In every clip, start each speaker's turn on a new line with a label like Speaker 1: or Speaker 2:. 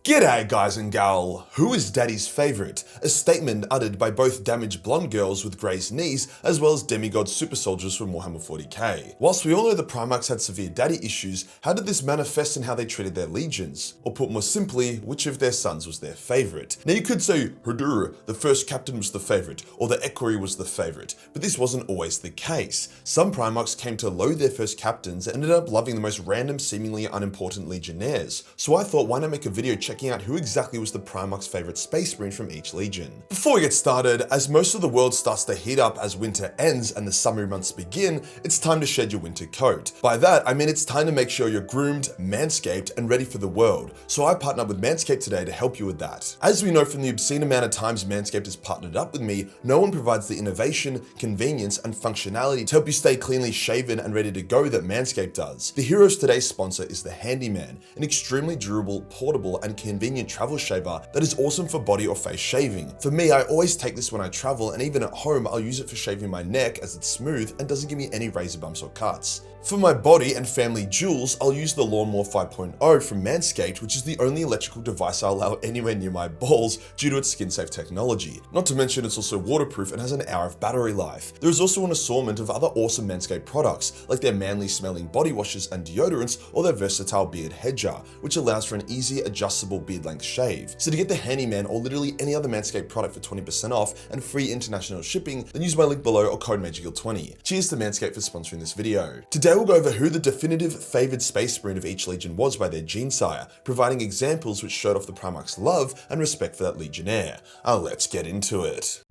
Speaker 1: G'day guys and gal, who is daddy's favourite? A statement uttered by both damaged blonde girls with Grey's knees as well as demigod super soldiers from Warhammer 40k. Whilst we all know the Primarchs had severe daddy issues, how did this manifest in how they treated their legions? Or put more simply, which of their sons was their favourite? Now you could say, Hadur, the first captain was the favourite, or the equerry was the favourite, but this wasn't always the case. Some Primarchs came to loathe their first captains and ended up loving the most random, seemingly unimportant legionnaires. So I thought, why not make a video checking out who exactly was the Primarch's favourite space marine from each legion. Before we get started, as most of the world starts to heat up as winter ends and the summer months begin, it's time to shed your winter coat. By that, I mean it's time to make sure you're groomed, manscaped, and ready for the world. So I partnered with Manscaped today to help you with that. As we know from the obscene amount of times Manscaped has partnered up with me, no one provides the innovation, convenience, and functionality to help you stay cleanly shaven and ready to go that Manscaped does. The hero's today's sponsor is the Handyman, an extremely durable, portable, and convenient travel shaver that is awesome for body or face shaving. For me, I always take this when I travel, and even at home, I'll use it for shaving my neck as it's smooth and doesn't give me any razor bumps or cuts. For my body and family jewels, I'll use the Lawnmower 5.0 from Manscaped, which is the only electrical device I'll allow anywhere near my balls due to its skin-safe technology. Not to mention it's also waterproof and has an hour of battery life. There is also an assortment of other awesome Manscaped products, like their manly smelling body washes and deodorants, or their versatile beard hedger, which allows for an easy adjustable beard length shave. So to get the Handyman or literally any other Manscaped product for 20% off and free international shipping, then use my link below or code Majorkill20. Cheers to Manscaped for sponsoring this video. Today we'll go over who the definitive favoured space marine of each legion was by their gene sire, providing examples which showed off the Primarch's love and respect for that legionnaire. Let's get into it.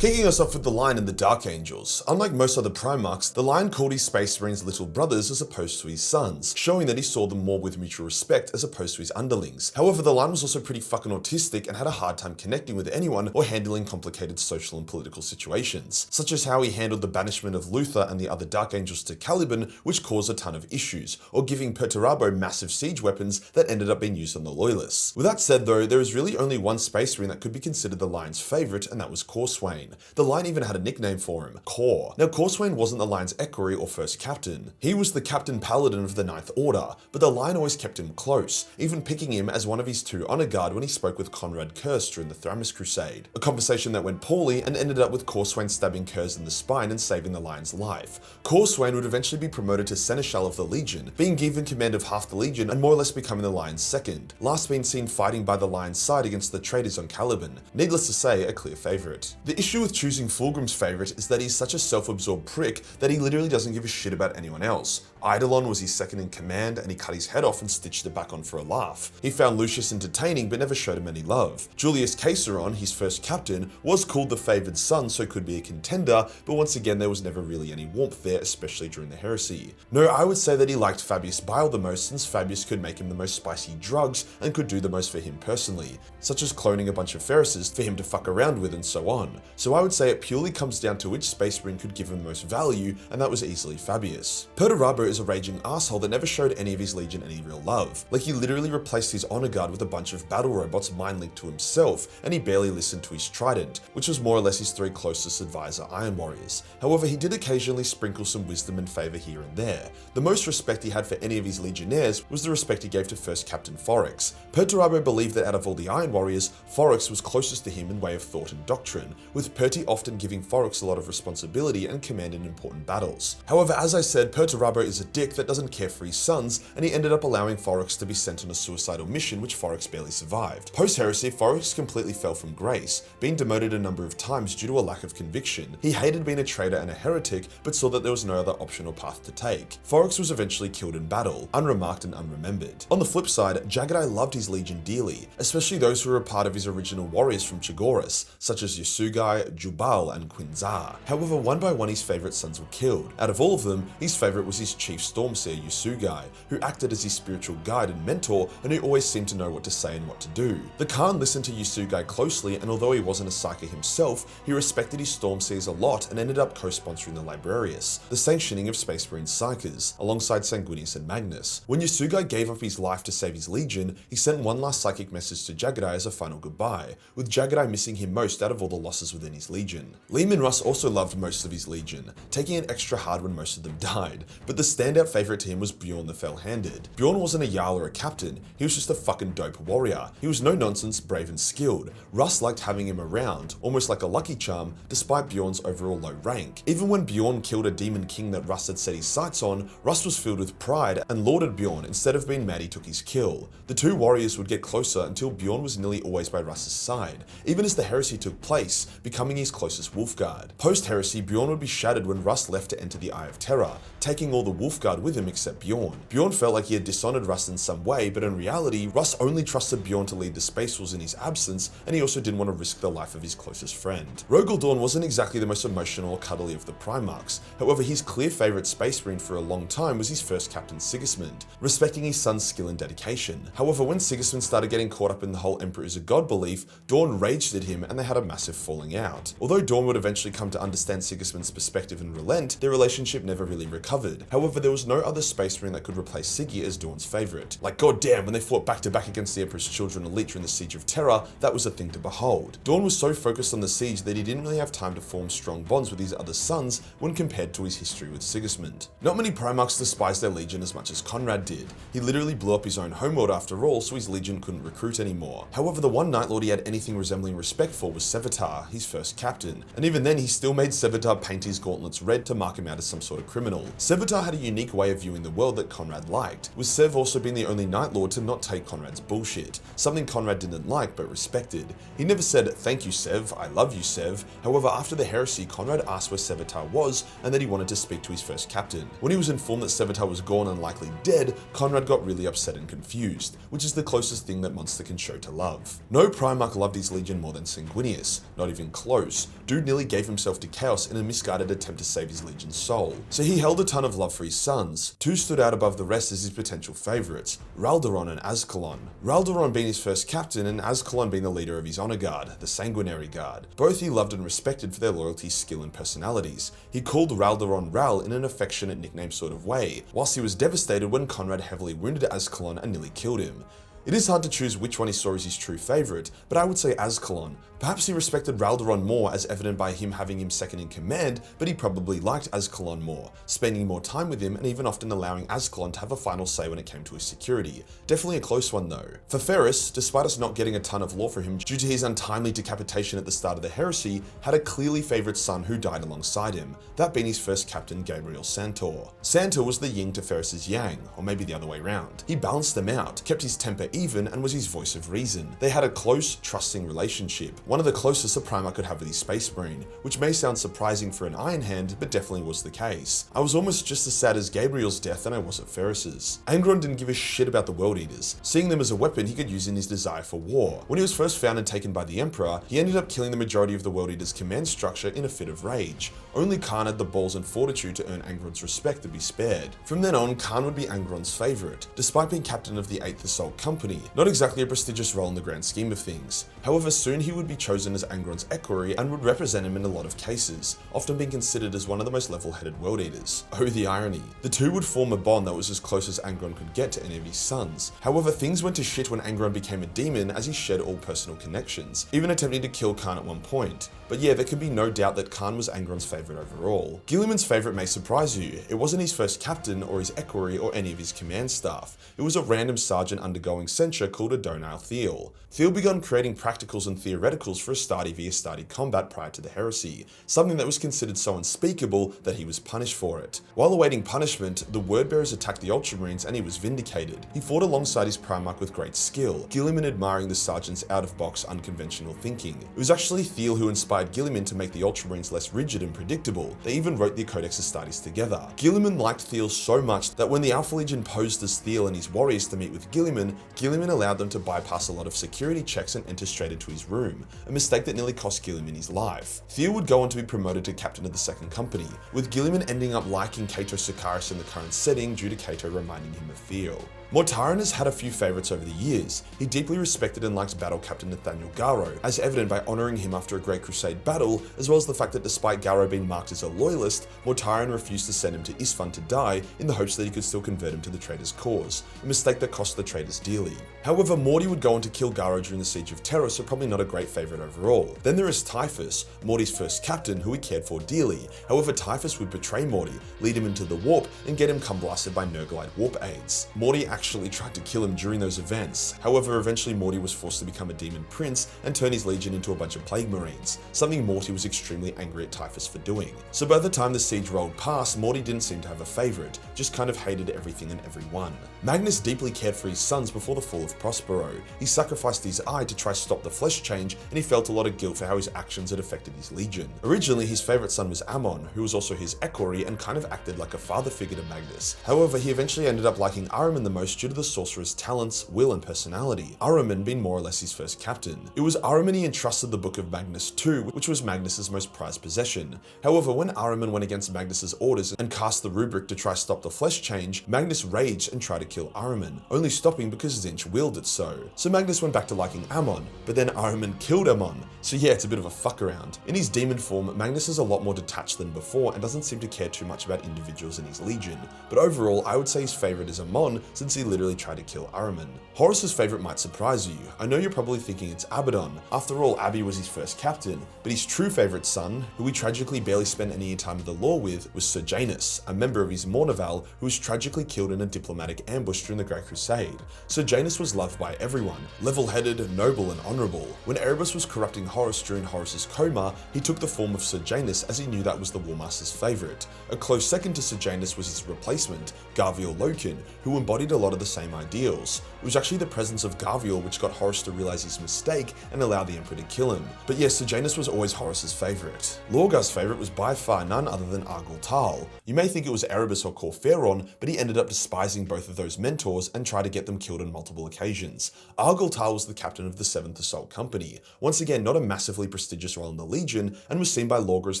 Speaker 1: Kicking us off with the Lion and the Dark Angels. Unlike most other Primarchs, the Lion called his Space Marines little brothers as opposed to his sons, showing that he saw them more with mutual respect as opposed to his underlings. However, the Lion was also pretty fucking autistic and had a hard time connecting with anyone or handling complicated social and political situations, such as how he handled the banishment of Luther and the other Dark Angels to Caliban, which caused a ton of issues, or giving Perturabo massive siege weapons that ended up being used on the Loyalists. With that said though, there is really only one Space Marine that could be considered the Lion's favourite, and that was Corswain. The Lion even had a nickname for him, Cor. Now, Corswain wasn't the Lion's equerry or first captain. He was the Captain Paladin of the Ninth Order, but the Lion always kept him close, even picking him as one of his two honor guard when he spoke with Conrad Kurz during the Thramis Crusade. A conversation that went poorly and ended up with Corswain stabbing Kurz in the spine and saving the Lion's life. Corswain would eventually be promoted to Seneschal of the Legion, being given command of half the Legion and more or less becoming the Lion's second, last being seen fighting by the Lion's side against the traitors on Caliban. Needless to say, a clear favourite. The issue with choosing Fulgrim's favourite is that he's such a self-absorbed prick that he literally doesn't give a shit about anyone else. Eidolon was his second in command and he cut his head off and stitched it back on for a laugh. He found Lucius entertaining but never showed him any love. Julius Caesaron, his first captain, was called the favoured son so could be a contender, but once again there was never really any warmth there, especially during the heresy. No, I would say that he liked Fabius Bile the most since Fabius could make him the most spicy drugs and could do the most for him personally, such as cloning a bunch of Ferrises for him to fuck around with and so on. So I would say it purely comes down to which Space Marine could give him the most value, and that was easily Fabius. Perturabo is a raging asshole that never showed any of his legion any real love. Like, he literally replaced his honor guard with a bunch of battle robots mind-linked to himself, and he barely listened to his trident, which was more or less his three closest advisor Iron Warriors. However, he did occasionally sprinkle some wisdom and favour here and there. The most respect he had for any of his legionnaires was the respect he gave to first Captain Forax. Perturabo believed that out of all the Iron Warriors, Forax was closest to him in way of thought and doctrine, with Perty often giving Forax a lot of responsibility and command in important battles. However, as I said, Perturabo is a dick that doesn't care for his sons, and he ended up allowing Forax to be sent on a suicidal mission which Forax barely survived. Post-heresy, Forax completely fell from grace, being demoted a number of times due to a lack of conviction. He hated being a traitor and a heretic, but saw that there was no other option or path to take. Forax was eventually killed in battle, unremarked and unremembered. On the flip side, Jagadai loved his legion dearly, especially those who were a part of his original warriors from Chagoris, such as Yasugai, Jubal, and Quinzar. However, one by one his favourite sons were killed. Out of all of them, his favourite was his chief Stormseer Yasugai, who acted as his spiritual guide and mentor, and who always seemed to know what to say and what to do. The Khan listened to Yasugai closely, and although he wasn't a Psyker himself, he respected his Stormseers a lot and ended up co-sponsoring the Librarius, the sanctioning of Space Marine Psykers, alongside Sanguinius and Magnus. When Yasugai gave up his life to save his legion, he sent one last psychic message to Jagadai as a final goodbye, with Jagadai missing him most out of all the losses within his legion. Leman Russ also loved most of his legion, taking it extra hard when most of them died, but the standout favourite to him was Bjorn the Fell-Handed. Bjorn wasn't a Jarl or a captain, he was just a fucking dope warrior. He was no nonsense, brave and skilled. Russ liked having him around, almost like a lucky charm, despite Bjorn's overall low rank. Even when Bjorn killed a demon king that Russ had set his sights on, Russ was filled with pride and lauded Bjorn instead of being mad he took his kill. The two warriors would get closer until Bjorn was nearly always by Russ's side, even as the heresy took place, becoming his closest Wolfguard. Post-heresy, Bjorn would be shattered when Russ left to enter the Eye of Terror, taking all the Wolfguard with him except Bjorn. Bjorn felt like he had dishonored Russ in some way, but in reality, Russ only trusted Bjorn to lead the Space Wolves in his absence, and he also didn't want to risk the life of his closest friend. Rogal Dorn wasn't exactly the most emotional or cuddly of the Primarchs. However, his clear favourite Space Marine for a long time was his first captain Sigismund, respecting his son's skill and dedication. However, when Sigismund started getting caught up in the whole Emperor is a God belief, Dorn raged at him and they had a massive falling out. Although Dorn would eventually come to understand Sigismund's perspective and relent, their relationship never really recovered. However, there was no other Space Marine that could replace Siggy as Dorn's favourite. Like goddamn, when they fought back to back against the Emperor's children elite during the Siege of Terror, that was a thing to behold. Dorn was so focused on the siege that he didn't really have time to form strong bonds with his other sons when compared to his history with Sigismund. Not many Primarchs despised their legion as much as Conrad did. He literally blew up his own homeworld after all, so his legion couldn't recruit anymore. However, the one Night Lord he had anything resembling respect for was Sevatar, his first captain, and even then he still made Sevatar paint his gauntlets red to mark him out as some sort of criminal. Sevatar had a unique way of viewing the world that Conrad liked, with Sev also being the only Night Lord to not take Conrad's bullshit, something Conrad didn't like but respected. He never said, "Thank you Sev, I love you Sev." However, after the heresy, Conrad asked where Sevatar was and that he wanted to speak to his first captain. When he was informed that Sevatar was gone and likely dead, Conrad got really upset and confused, which is the closest thing that monster can show to love. No Primarch loved his legion more than Sanguinius, not even close. Dude nearly gave himself to chaos in a misguided attempt to save his legion's soul. So he held a ton of love for his sons. Two stood out above the rest as his potential favourites, Raldoron and Azkaellon. Raldoron being his first captain and Azkaellon being the leader of his honour guard, the Sanguinary Guard. Both he loved and respected for their loyalty, skill and personalities. He called Raldoron Ral in an affectionate nickname sort of way, whilst he was devastated when Conrad heavily wounded Azkaellon and nearly killed him. It is hard to choose which one he saw as his true favourite, but I would say Azkaellon. Perhaps he respected Raldoron more, as evident by him having him second in command, but he probably liked Azkaellon more, spending more time with him and even often allowing Azkaellon to have a final say when it came to his security. Definitely a close one though. For Ferris, despite us not getting a ton of lore for him due to his untimely decapitation at the start of the heresy, had a clearly favourite son who died alongside him, that being his first captain Gabriel Santor. Santor was the yin to Ferris's yang, or maybe the other way round. He balanced them out, kept his temper even, and was his voice of reason. They had a close, trusting relationship, one of the closest a Primarch could have with his Space Marine, which may sound surprising for an Iron Hand, but definitely was the case. I was almost just as sad as Gabriel's death than I was at Ferris's. Angron didn't give a shit about the World Eaters, seeing them as a weapon he could use in his desire for war. When he was first found and taken by the Emperor, he ended up killing the majority of the World Eaters' command structure in a fit of rage. Only Khan had the balls and fortitude to earn Angron's respect to be spared. From then on, Khan would be Angron's favourite, despite being captain of the 8th Assault Company. Not exactly a prestigious role in the grand scheme of things. However, soon he would be chosen as Angron's equerry and would represent him in a lot of cases, often being considered as one of the most level-headed World Eaters. Oh, the irony. The two would form a bond that was as close as Angron could get to any of his sons. However, things went to shit when Angron became a demon as he shed all personal connections, even attempting to kill Khan at one point. But yeah, there can be no doubt that Khan was Angron's favourite overall. Guilliman's favourite may surprise you. It wasn't his first captain or his equerry or any of his command staff. It was a random sergeant undergoing censure called Adonai Thiel. Thiel began creating practicals and theoreticals for Astarte v Astarte combat prior to the heresy, something that was considered so unspeakable that he was punished for it. While awaiting punishment, the Wordbearers attacked the Ultramarines and he was vindicated. He fought alongside his Primarch with great skill, Guilliman admiring the sergeant's out-of-box, unconventional thinking. It was actually Thiel who inspired Guilliman to make the Ultramarines less rigid and predictable. They even wrote the Codex Astartes together. Guilliman liked Thiel so much that when the Alpha Legion posed as Thiel and his warriors to meet with Guilliman, Guilliman allowed them to bypass a lot of security checks and enter straight into his room, a mistake that nearly cost Guilliman his life. Thiel would go on to be promoted to captain of the 2nd Company, with Guilliman ending up liking Cato Sikaris in the current setting due to Cato reminding him of Thiel. Mortaran has had a few favourites over the years. He deeply respected and liked battle captain Nathaniel Garro, as evident by honouring him after a Great Crusade battle, as well as the fact that despite Garro being marked as a loyalist, Mortaran refused to send him to Isfahan to die in the hopes that he could still convert him to the traitor's cause, a mistake that cost the traitors dearly. However, Morty would go on to kill Garro during the Siege of Terra, so probably not a great favourite overall. Then there is Typhus, Morty's first captain, who he cared for dearly. However, Typhus would betray Morty, lead him into the warp, and get him cum blasted by Nurglide warp aids. Morty actually tried to kill him during those events. However, eventually Morty was forced to become a demon prince and turn his legion into a bunch of plague marines, something Morty was extremely angry at Typhus for doing. So by the time the siege rolled past, Morty didn't seem to have a favourite, just kind of hated everything and everyone. Magnus deeply cared for his sons before the fall of Prospero. He sacrificed his eye to try to stop the flesh change, and he felt a lot of guilt for how his actions had affected his legion. Originally, his favourite son was Ammon, who was also his equerry and kind of acted like a father figure to Magnus. However, he eventually ended up liking Ahriman the most due to the sorcerer's talents, will and personality, Ahriman being more or less his first captain. It was Ahriman he entrusted the Book of Magnus to, which was Magnus's most prized possession. However, when Ahriman went against Magnus's orders and cast the rubric to try to stop the flesh change, Magnus raged and tried to kill Ahriman, only stopping because Zinch willed it so. So Magnus went back to liking Ammon, but then Ahriman killed Ammon, so yeah, it's a bit of a fuck around. In his demon form, Magnus is a lot more detached than before and doesn't seem to care too much about individuals in his legion, but overall I would say his favourite is Ammon, since he literally tried to kill Ahriman. Horus's favourite might surprise you. I know you're probably thinking it's Abaddon. After all, Abi was his first captain, but his true favourite son, who he tragically barely spent any time in the law with, was Sir Janus, a member of his Mournival who was tragically killed in a diplomatic ambush during the Great Crusade. Sir Janus was loved by everyone, level-headed, noble and honourable. When Erebus was corrupting Horus during Horus's coma, he took the form of Sir Janus as he knew that was the Warmaster's favourite. A close second to Sir Janus was his replacement, Garviel Loken, who embodied a lot of the same ideals. It was actually the presence of Garviel which got Horus to realise his mistake and allowed the Emperor to kill him. But yes, Sir Janus was always Horus's favourite. Lorgar's favourite was by far none other than Argul Tal. You may think it was Erebus or Corferon, but he ended up despising both of those mentors and tried to get them killed on multiple occasions. Argul Tal was the captain of the 7th Assault Company, once again not a massively prestigious role in the Legion, and was seen by Lorgar as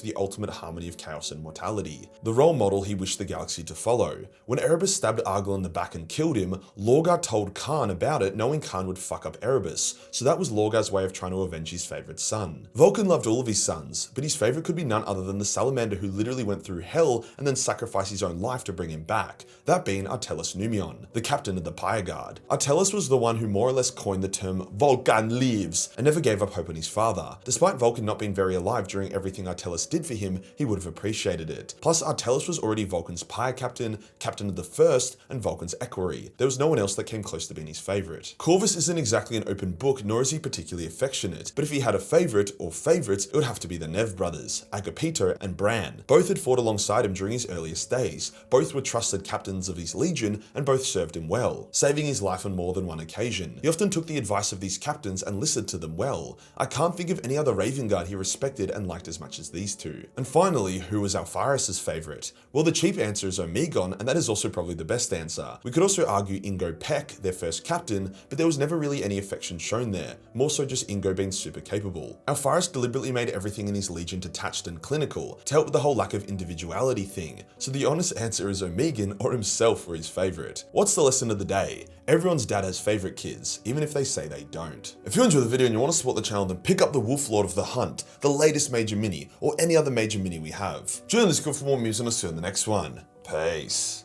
Speaker 1: the ultimate harmony of chaos and mortality, the role model he wished the galaxy to follow. When Erebus stabbed Argul in the back and killed him, Lorgar told Khan about it, knowing Khan would fuck up Erebus, so that was Lorgar's way of trying to avenge his favourite son. Vulcan loved all of his sons, but his favourite could be none other than the salamander who literally went through hell and then sacrificed his own life to bring him back, that being Artellus Numion, the captain of the Pyre Guard. Artellus was the one who more or less coined the term Vulcan lives, and never gave up hope on his father. Despite Vulcan not being very alive during everything Artellus did for him, he would have appreciated it. Plus, Artellus was already Vulcan's Pyre captain, captain of the First, and Vulcan's equerry. There was no one else that came close to being his favourite. Corvus isn't exactly an open book, nor is he particularly affectionate, but if he had a favourite, or favourites, it would have to be the Nev brothers, Agapito and Bran. Both had fought alongside him during his earliest days, both were trusted captains of his legion, and both served him well, saving his life on more than one occasion. He often took the advice of these captains and listened to them well. I can't think of any other Raven Guard he respected and liked as much as these two. And finally, who was Alpharis's favourite? Well, the cheap answer is Omegon, and that is also probably the best answer. We could also argue Ingo Peck, their first captain, but there was never really any affection shown there, more so just Ingo being super capable. Alpharis deliberately made everything in his legion detached and clinical, to help with the whole lack of individuality thing, so the honest answer is Omegon or himself were his favourite. What's the lesson of the day? Everyone's dad has favourite kids, even if they say they don't. If you enjoyed the video and you want to support the channel, then pick up the Wolf Lord of the Hunt, the latest major mini, or any other major mini we have. Join the Discord for more news and I'll see you in the next one. Peace.